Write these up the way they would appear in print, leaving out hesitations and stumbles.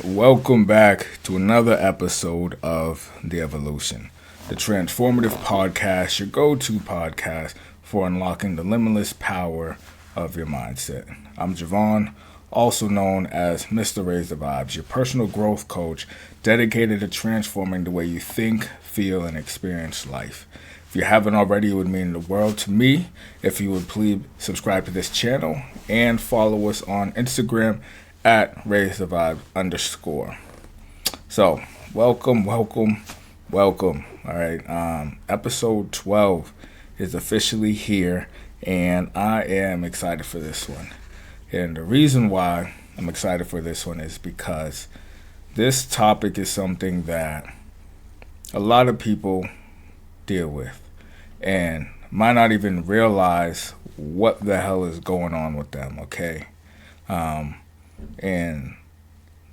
Welcome back to another episode of The Evolution, the Transformative Podcast, your go-to podcast for unlocking the limitless power of your mindset. I'm Javon, also known as Mr. Raise the Vibes, your personal growth coach dedicated to transforming the way you think, feel, and experience life. If you haven't already, it would mean the world to me if you would please subscribe to this channel and follow us on Instagram at @RaiseTheVibe_. So, welcome. All right, episode 12 is officially here, and I am excited for this one. And the reason why I'm excited for this one is because this topic is something that a lot of people deal with and might not even realize what the hell is going on with them, okay? And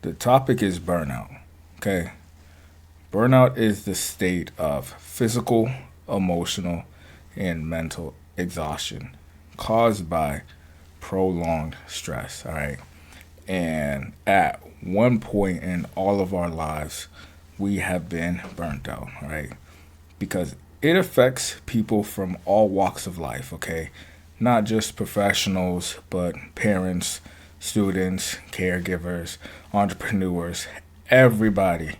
the topic is burnout, okay? Burnout is the state of physical, emotional, and mental exhaustion caused by prolonged stress, all right? And at one point in all of our lives, we have been burnt out, all right? Because it affects people from all walks of life, okay? Not just professionals, but parents, students, caregivers, entrepreneurs. Everybody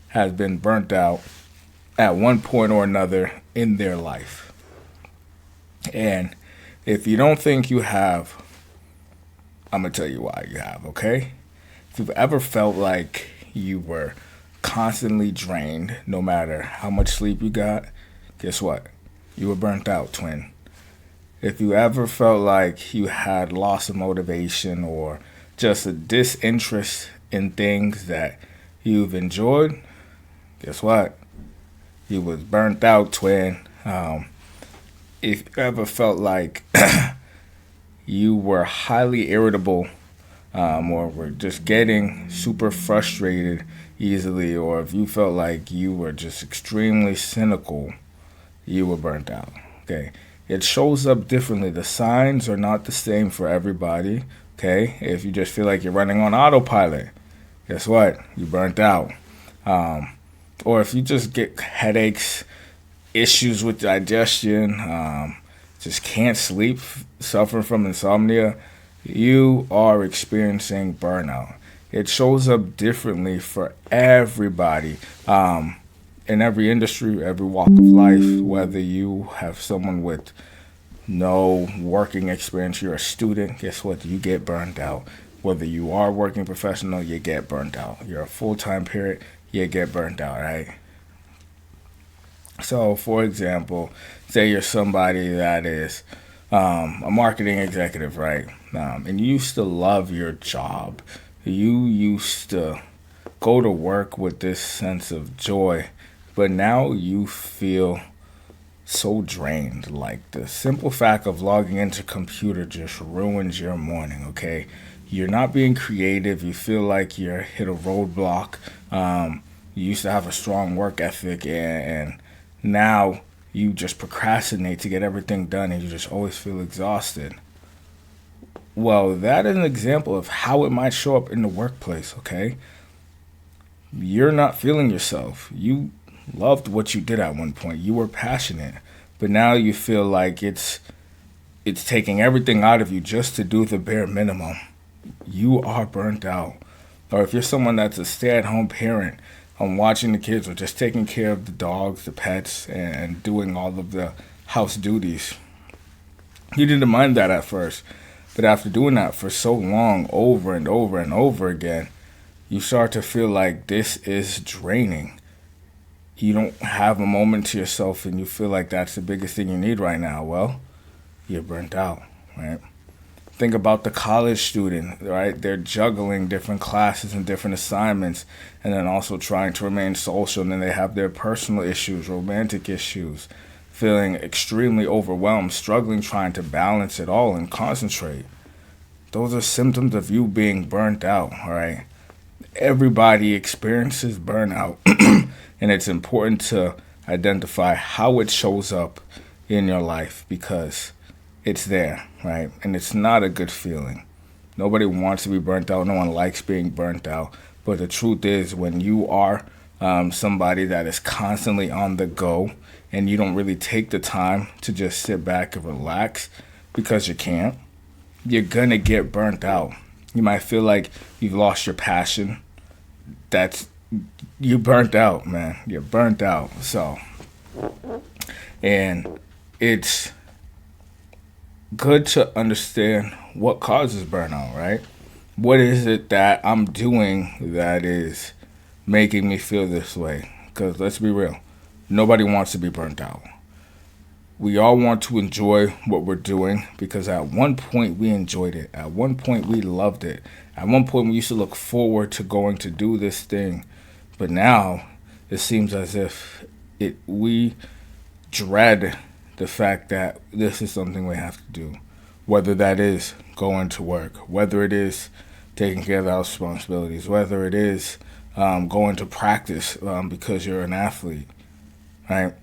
has been burnt out at one point or another in their life. And if you don't think you have, I'm going to tell you why you have, okay? If you've ever felt like you were constantly drained, no matter how much sleep you got, guess what? You were burnt out, twin. If you ever felt like you had loss of motivation or just a disinterest in things that you've enjoyed, guess what? You was burnt out, twin. If you ever felt like you were highly irritable or were just getting super frustrated easily, or if you felt like you were just extremely cynical, you were burnt out, okay? It shows up differently. The signs are not the same for everybody, okay? If you just feel like you're running on autopilot, guess what? You burnt out. Or if you just get headaches, issues with digestion, just can't sleep, suffering from insomnia, you are experiencing burnout. It shows up differently for everybody. In every industry, every walk of life, whether you have someone with no working experience, you're a student, guess what? You get burned out. Whether you are working professional, you get burned out. You're a full-time parent, you get burned out, right? So, for example, say you're somebody that is a marketing executive, right? And you used to love your job. You used to go to work with this sense of joy. But now you feel so drained. Like the simple fact of logging into computer just ruins your morning, okay? You're not being creative. You feel like you're hit a roadblock. You used to have a strong work ethic, and now you just procrastinate to get everything done, and you just always feel exhausted. Well, that is an example of how it might show up in the workplace, okay? You're not feeling yourself. You loved what you did at one point. You were passionate, but now you feel like it's taking everything out of you just to do the bare minimum. You are burnt out. Or if you're someone that's a stay-at-home parent, watching the kids or just taking care of the dogs, the pets, and doing all of the house duties. You didn't mind that at first, but after doing that for so long, over and over and over again, you start to feel like this is draining. You don't have a moment to yourself and you feel like that's the biggest thing you need right now. Well, you're burnt out, right? Think about the college student, right? They're juggling different classes and different assignments and then also trying to remain social. And then they have their personal issues, romantic issues, feeling extremely overwhelmed, struggling trying to balance it all and concentrate. Those are symptoms of you being burnt out, all right? Everybody experiences burnout. And it's important to identify how it shows up in your life because it's there, right? And it's not a good feeling. Nobody wants to be burnt out. No one likes being burnt out. But the truth is, when you are somebody that is constantly on the go and you don't really take the time to just sit back and relax because you can't, you're going to get burnt out. You might feel like you've lost your passion. That's you burnt out, man. You're burnt out. So, and it's good to understand what causes burnout, right? What is it that I'm doing that is making me feel this way? Because let's be real, nobody wants to be burnt out. We all want to enjoy what we're doing because at one point we enjoyed it. At one point we loved it. At one point we used to look forward to going to do this thing. But now it seems as if we dread the fact that this is something we have to do. Whether that is going to work, whether it is taking care of our responsibilities, whether it is going to practice because you're an athlete, right?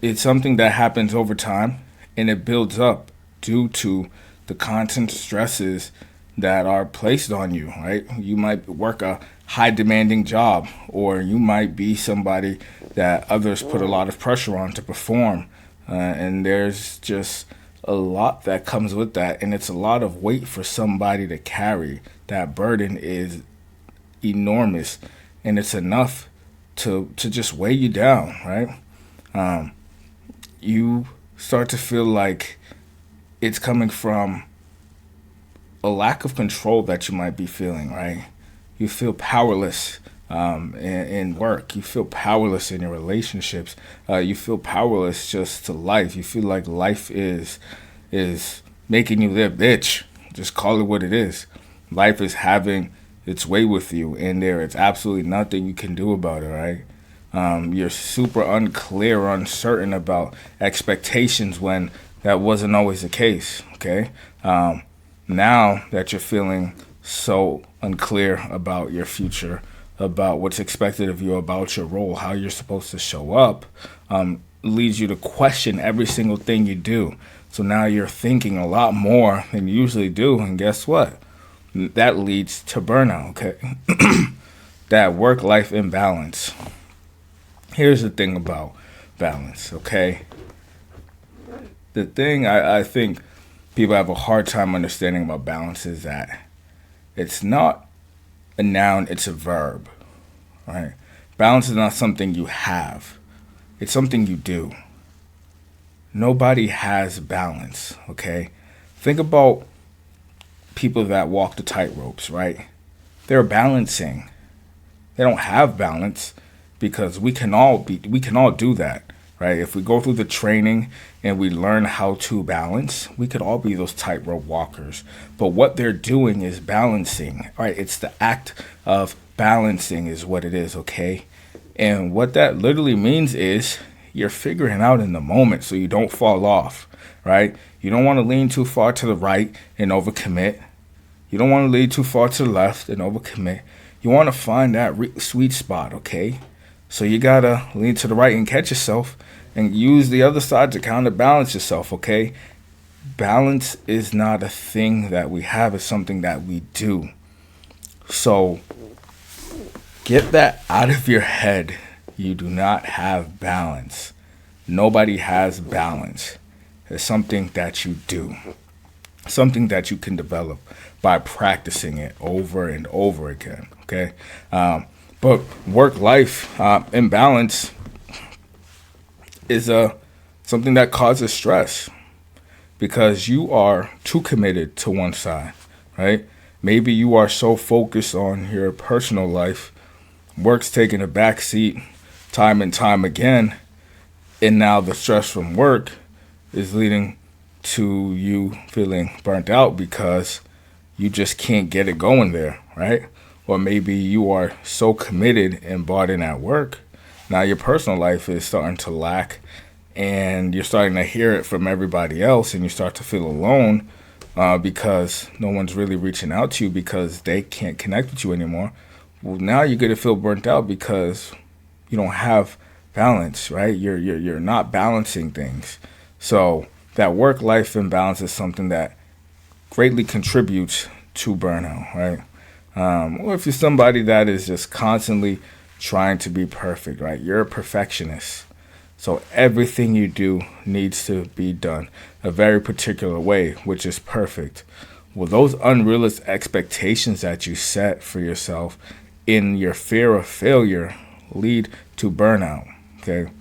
It's something that happens over time and it builds up due to the constant stresses that are placed on you, right? You might work a high demanding job, or you might be somebody that others put a lot of pressure on to perform. And there's just a lot that comes with that. And it's a lot of weight for somebody to carry. That burden is enormous, and it's enough to just weigh you down, right? You start to feel like it's coming from a lack of control that you might be feeling, right? You feel powerless in work. You feel powerless in your relationships. You feel powerless just to life. You feel like life is making you live, bitch. Just call it what it is. Life is having its way with you, and there is absolutely nothing you can do about it, right? You're super unclear or uncertain about expectations when that wasn't always the case, okay? Now that you're feeling so unclear about your future, about what's expected of you, about your role, how you're supposed to show up, leads you to question every single thing you do. So now you're thinking a lot more than you usually do, and guess what? That leads to burnout, okay? That work-life imbalance. Here's the thing about balance, okay? The thing I think people have a hard time understanding about balance is that it's not a noun, it's a verb, right? Balance is not something you have. It's something you do. Nobody has balance, okay? Think about people that walk the tightropes, right? They're balancing. They don't have balance because we can all do that, right? If we go through the training and we learn how to balance, we could all be those tightrope walkers. But what they're doing is balancing, right? It's the act of balancing is what it is, okay? And what that literally means is you're figuring out in the moment so you don't fall off, right? You don't want to lean too far to the right and overcommit. You don't want to lean too far to the left and overcommit. You want to find that sweet spot, okay? So you got to lean to the right and catch yourself and use the other side to counterbalance yourself, okay? Balance is not a thing that we have. It's something that we do. So get that out of your head. You do not have balance. Nobody has balance. It's something that you do. Something that you can develop by practicing it over and over again, okay? But work-life imbalance is something that causes stress because you are too committed to one side, right? Maybe you are so focused on your personal life, work's taking a back seat time and time again, and now the stress from work is leading to you feeling burnt out because you just can't get it going there, right? Or maybe you are so committed and bought in at work, now your personal life is starting to lack and you're starting to hear it from everybody else and you start to feel alone because no one's really reaching out to you because they can't connect with you anymore. Well, now you're going to feel burnt out because you don't have balance, right? You're not balancing things. So that work-life imbalance is something that greatly contributes to burnout, right? Or if you're somebody that is just constantly trying to be perfect, right? You're a perfectionist. So everything you do needs to be done a very particular way, which is perfect. Well, those unrealistic expectations that you set for yourself in your fear of failure lead to burnout. Okay.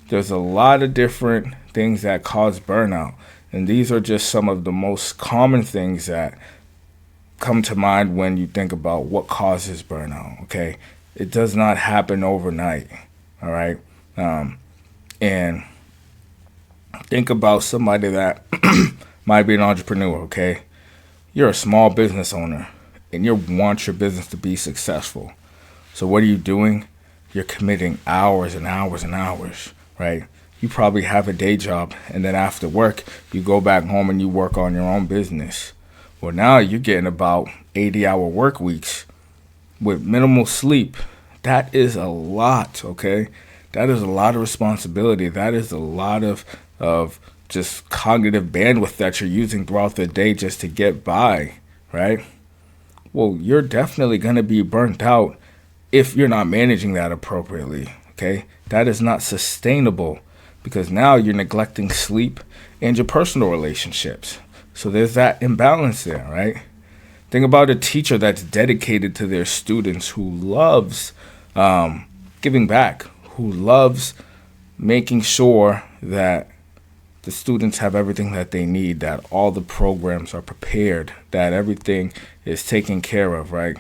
There's a lot of different things that cause burnout. And these are just some of the most common things that come to mind when you think about what causes burnout. Okay. It does not happen overnight. All right. And think about somebody that might be an entrepreneur. Okay. You're a small business owner and you want your business to be successful. So what are you doing? You're committing hours and hours and hours, right? You probably have a day job, and then after work, you go back home and you work on your own business. Well, now you're getting about 80-hour work weeks with minimal sleep. That is a lot, okay? That is a lot of responsibility. That is a lot of just cognitive bandwidth that you're using throughout the day just to get by, right? Well, you're definitely going to be burnt out if you're not managing that appropriately, okay? That is not sustainable because now you're neglecting sleep and your personal relationships. So there's that imbalance there, right? Think about a teacher that's dedicated to their students, who loves giving back, who loves making sure that the students have everything that they need, that all the programs are prepared, that everything is taken care of, right?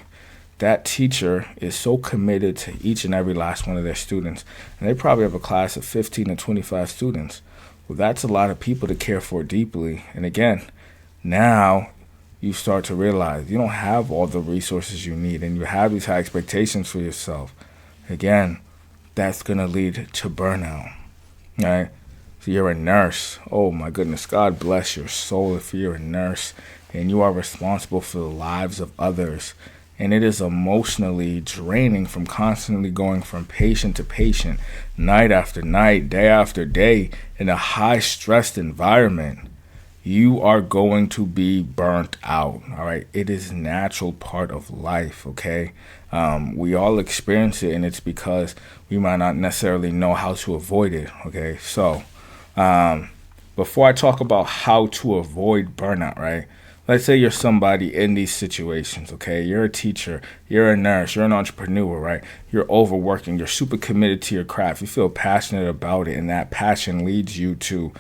That teacher is so committed to each and every last one of their students. And they probably have a class of 15 to 25 students. Well, that's a lot of people to care for deeply. And again, now you start to realize you don't have all the resources you need, and you have these high expectations for yourself. Again, that's going to lead to burnout, right? So you're a nurse. Oh my goodness, God bless your soul if you're a nurse and you are responsible for the lives of others. And it is emotionally draining from constantly going from patient to patient, night after night, day after day, in a high-stressed environment. You are going to be burnt out, all right? It is a natural part of life, okay? We all experience it, and it's because we might not necessarily know how to avoid it, okay? So before I talk about how to avoid burnout, right? Let's say you're somebody in these situations, okay? You're a teacher, you're a nurse, you're an entrepreneur, right? You're overworking, you're super committed to your craft, you feel passionate about it, and that passion leads you to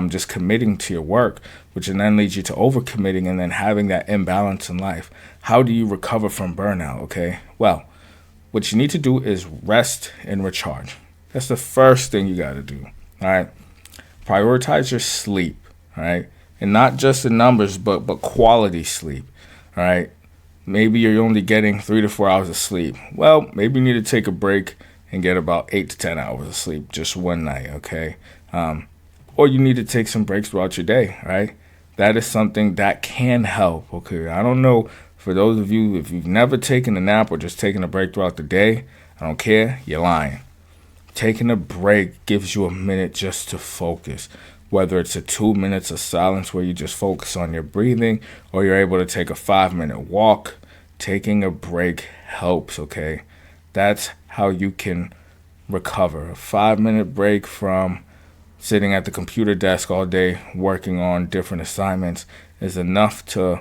just committing to your work, which then leads you to overcommitting and then having that imbalance in life. How do you recover from burnout, okay? Well, what you need to do is rest and recharge. That's the first thing you got to do, all right? Prioritize your sleep, all right? And not just the numbers, but quality sleep, all right? Maybe you're only getting 3 to 4 hours of sleep. Well, maybe you need to take a break and get about 8 to 10 hours of sleep just one night, okay? Or you need to take some breaks throughout your day, right? That is something that can help, okay? I don't know, for those of you, if you've never taken a nap or just taken a break throughout the day, I don't care, you're lying. Taking a break gives you a minute just to focus. Whether it's a 2 minutes of silence where you just focus on your breathing, or you're able to take a 5-minute walk, taking a break helps, okay? That's how you can recover. A 5-minute break from sitting at the computer desk all day working on different assignments is enough to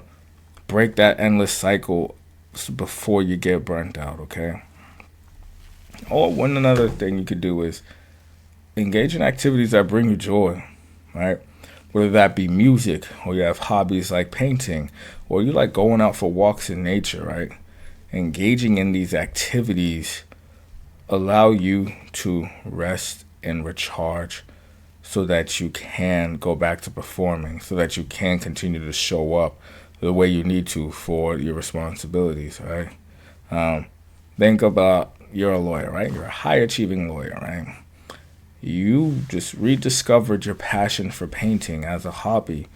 break that endless cycle before you get burnt out, okay? Or one another thing you could do is engage in activities that bring you joy, right? Whether that be music, or you have hobbies like painting, or you like going out for walks in nature, right? Engaging in these activities allow you to rest and recharge so that you can go back to performing, so that you can continue to show up the way you need to for your responsibilities, right? Think about, you're a lawyer, right? You're a high-achieving lawyer, right? You just rediscovered your passion for painting as a hobby.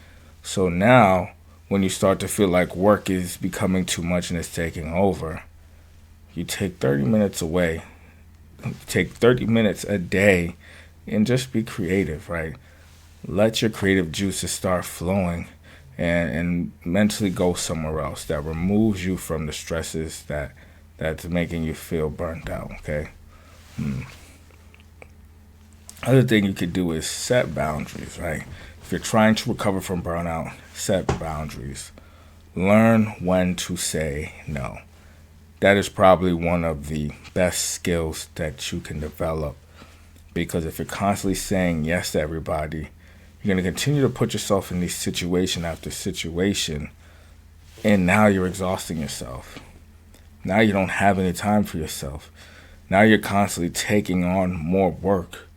So now, when you start to feel like work is becoming too much and it's taking over, you take 30 minutes away. Take 30 minutes a day and just be creative, right? Let your creative juices start flowing and mentally go somewhere else that removes you from the stresses that's making you feel burnt out, okay? Other thing you could do is set boundaries, right? If you're trying to recover from burnout, set boundaries. Learn when to say no. That is probably one of the best skills that you can develop, because if you're constantly saying yes to everybody, you're going to continue to put yourself in these situation after situation, and now you're exhausting yourself. Now you don't have any time for yourself. Now you're constantly taking on more work.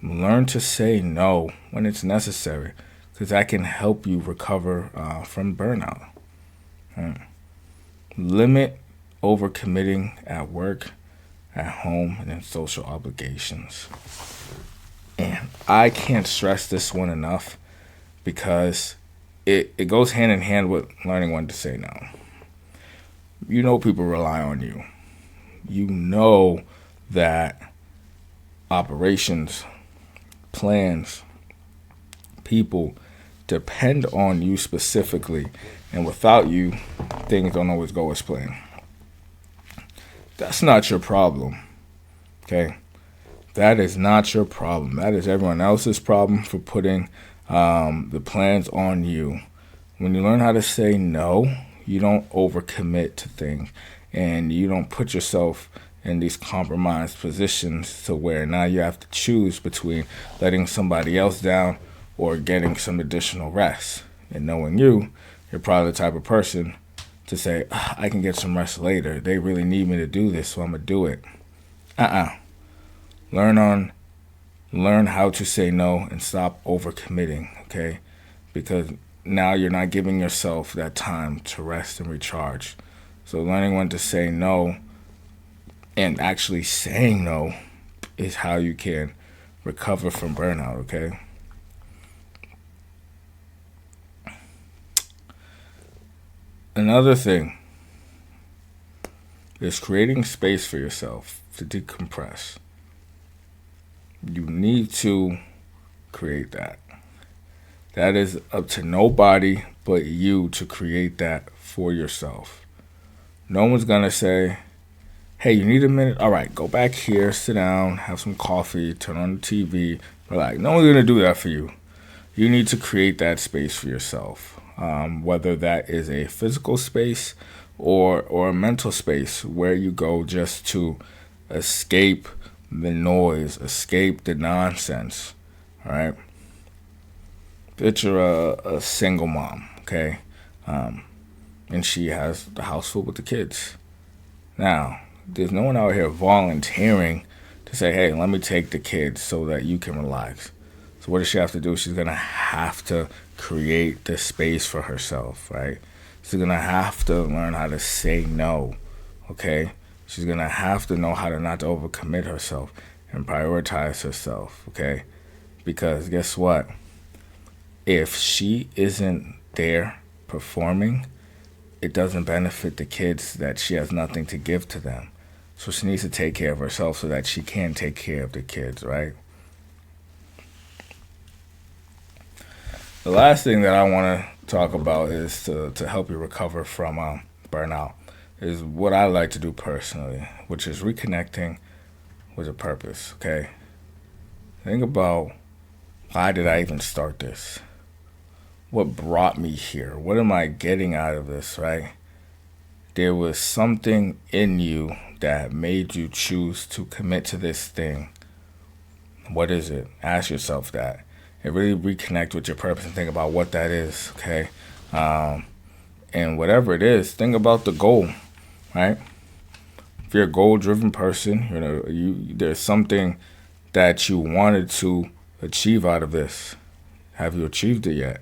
Learn to say no when it's necessary, because that can help you recover from burnout. Limit overcommitting at work, at home, and in social obligations. And I can't stress this one enough, because it goes hand in hand with learning when to say no. You know people rely on you. You know that operations, plans, people depend on you specifically, and without you, things don't always go as planned. That's not your problem, okay? That is not your problem. That is everyone else's problem for putting the plans on you. When you learn how to say no, you don't overcommit to things, and you don't put yourself in these compromised positions to where now you have to choose between letting somebody else down or getting some additional rest. And knowing you're probably the type of person to say, I can get some rest later. They really need me to do this, so I'm going to do it. Learn how to say no and stop overcommitting, okay? Because now you're not giving yourself that time to rest and recharge. So learning when to say no and actually saying no is how you can recover from burnout, okay? Another thing is creating space for yourself to decompress. You need to create that. That is up to nobody but you to create that for yourself. No one's going to say, hey, you need a minute? All right, go back here, sit down, have some coffee, turn on the TV, relax. No one's going to do that for you. You need to create that space for yourself, whether that is a physical space or a mental space where you go just to escape the noise, escape the nonsense, all right? Picture a single mom, okay? And she has the house full with the kids. Now, there's no one out here volunteering to say, hey, let me take the kids so that you can relax. So what does she have to do? She's going to have to create the space for herself, right? She's going to have to learn how to say no, okay? She's going to have to know how to not to overcommit herself and prioritize herself, okay? Because guess what? If she isn't there performing, it doesn't benefit the kids that she has nothing to give to them. So she needs to take care of herself so that she can take care of the kids, right? The last thing that I want to talk about is to help you recover from burnout is what I like to do personally, which is reconnecting with a purpose, okay? Think about, why did I even start this? What brought me here? What am I getting out of this, right? There was something in you that made you choose to commit to this thing. What is it? Ask yourself that. And really reconnect with your purpose and think about what that is, okay? And whatever it is, think about the goal, right? If you're a goal-driven person, there's something that you wanted to achieve out of this. Have you achieved it yet?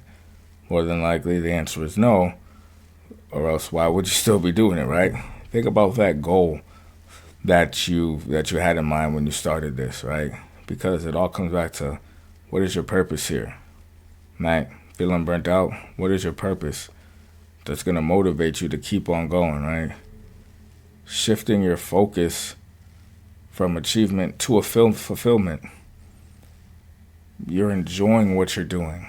More than likely, the answer is no, or else why would you still be doing it, right? Think about that goal that you had in mind when you started this, right? Because it all comes back to, what is your purpose here? Right? Feeling burnt out? What is your purpose? That's going to motivate you to keep on going, right? Shifting your focus from achievement to a fulfillment. You're enjoying what you're doing.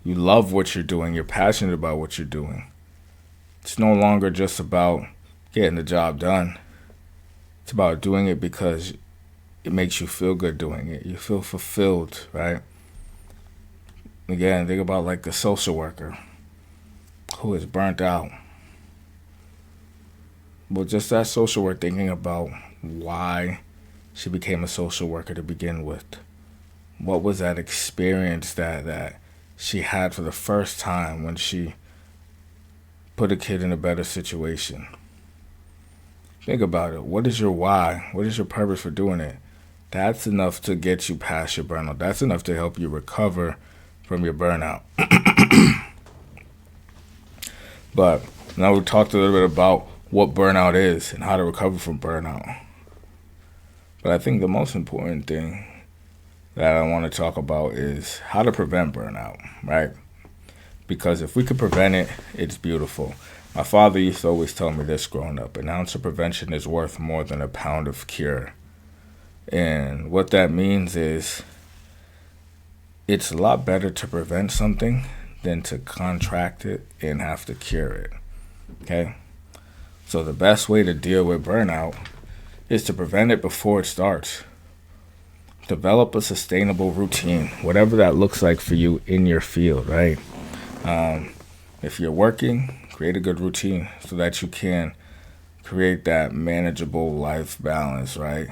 You love what you're doing. You're passionate about what you're doing. It's no longer just about getting the job done. It's about doing it because it makes you feel good doing it. You feel fulfilled, right? Again, think about like a social worker who is burnt out. Well, just that social worker thinking about why she became a social worker to begin with. What was that experience that she had for the first time when she put a kid in a better situation? Think about it. What is your why? What is your purpose for doing it? That's enough to get you past your burnout. That's enough to help you recover from your burnout. But now we talked a little bit about what burnout is and how to recover from burnout. But I think the most important thing that I want to talk about is how to prevent burnout, right? Because if we could prevent it, it's beautiful. My father used to always tell me this growing up: an ounce of prevention is worth more than a pound of cure. And what that means is it's a lot better to prevent something than to contract it and have to cure it, okay? So the best way to deal with burnout is to prevent it before it starts. Develop a sustainable routine, whatever that looks like for you in your field, right? If you're working, create a good routine so that you can create that manageable life balance, right?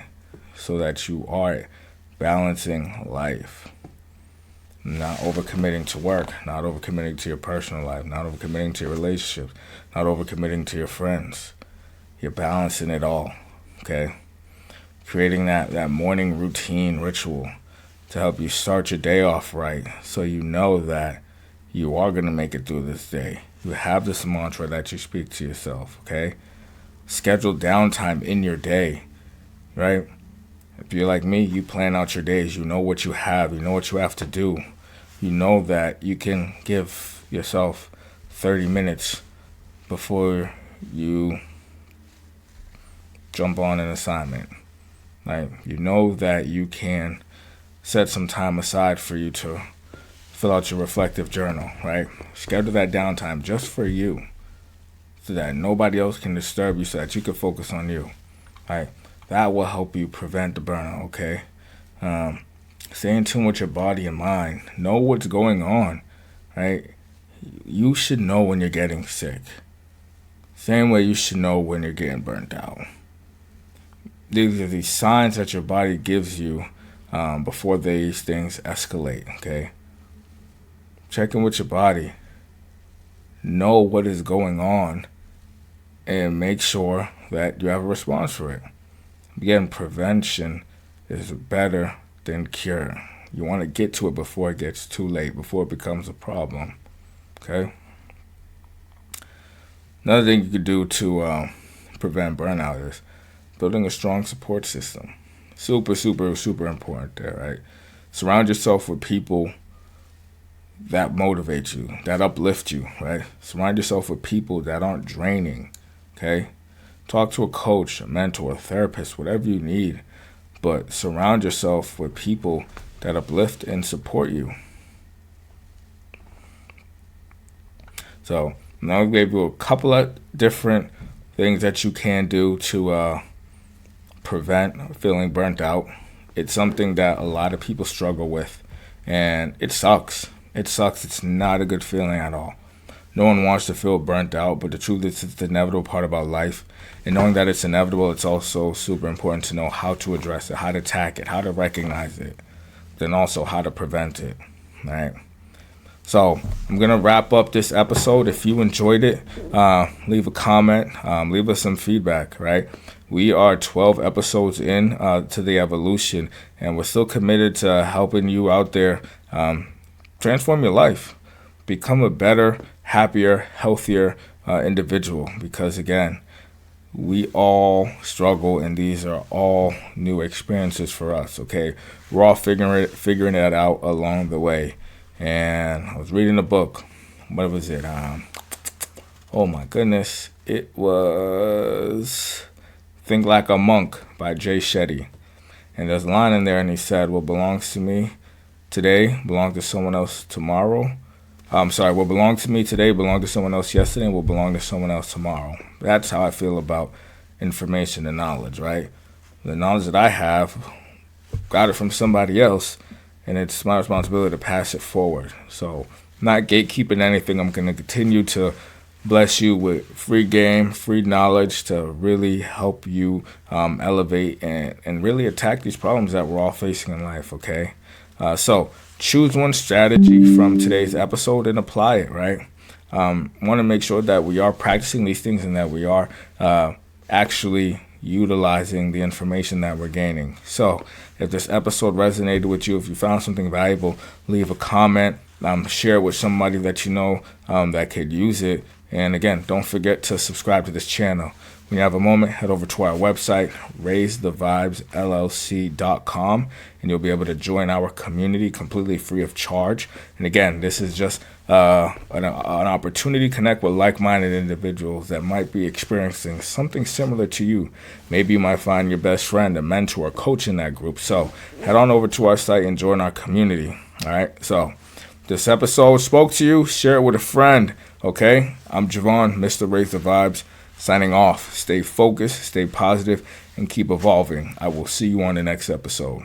So that you are balancing life. Not overcommitting to work, not overcommitting to your personal life, not overcommitting to your relationships, not overcommitting to your friends. You're balancing it all, okay? Creating that morning routine ritual to help you start your day off right, so you know that you are going to make it through this day. You have this mantra that you speak to yourself, okay? Schedule downtime in your day, right? If you're like me, you plan out your days. You know what you have. You know what you have to do. You know that you can give yourself 30 minutes before you jump on an assignment. Right? You know that you can set some time aside for you to fill out your reflective journal, right? Schedule that downtime just for you so that nobody else can disturb you, so that you can focus on you, right? That will help you prevent the burnout, okay? Stay in tune with your body and mind. Know what's going on, right? You should know when you're getting sick. Same way you should know when you're getting burnt out. These are these signs that your body gives you before these things escalate, okay? Check in with your body. Know what is going on and make sure that you have a response for it. Again, prevention is better than cure. You want to get to it before it gets too late, before it becomes a problem, okay? Another thing you could do to prevent burnout is building a strong support system. Super, super, super important there, right? Surround yourself with people that motivate you, that uplift you, right? Surround yourself with people that aren't draining, okay? Talk to a coach, a mentor, a therapist, whatever you need, but surround yourself with people that uplift and support you. So now I gave you a couple of different things that you can do to prevent feeling burnt out. It's something that a lot of people struggle with, and it sucks. It sucks. It's not a good feeling at all. No one wants to feel burnt out, but the truth is it's the inevitable part about life. And knowing that it's inevitable, it's also super important to know how to address it, how to attack it, how to recognize it, then also how to prevent it, right? So I'm going to wrap up this episode. If you enjoyed it, leave a comment, leave us some feedback, right? We are 12 episodes in to the evolution, and we're still committed to helping you out there transform your life, become a better, happier, healthier individual. Because again, we all struggle, and these are all new experiences for us, okay? We're all figuring it out along the way. And I was reading a book. What was it? Oh my goodness. It was Think Like a Monk by Jay Shetty. And there's a line in there, and he said, what belongs to me today belongs to someone else tomorrow. What belonged to me today belonged to someone else yesterday and will belong to someone else tomorrow. That's how I feel about information and knowledge, right? The knowledge that I have, got it from somebody else, and it's my responsibility to pass it forward. So, not gatekeeping anything. I'm going to continue to bless you with free game, free knowledge to really help you elevate and really attack these problems that we're all facing in life, okay? So choose one strategy from today's episode and apply it, right? Want to make sure that we are practicing these things and that we are actually utilizing the information that we're gaining. So if this episode resonated with you, if you found something valuable, leave a comment, share it with somebody that you know that could use it. And again, don't forget to subscribe to this channel. When you have a moment, head over to our website, raisethevibesllc.com, and you'll be able to join our community completely free of charge. And again, this is just an opportunity to connect with like-minded individuals that might be experiencing something similar to you. Maybe you might find your best friend, a mentor, a coach in that group. So head on over to our site and join our community. All right. So this episode spoke to you. Share it with a friend. Okay. I'm Javon, Mr. Raise the Vibes, signing off. Stay focused, stay positive, and keep evolving. I will see you on the next episode.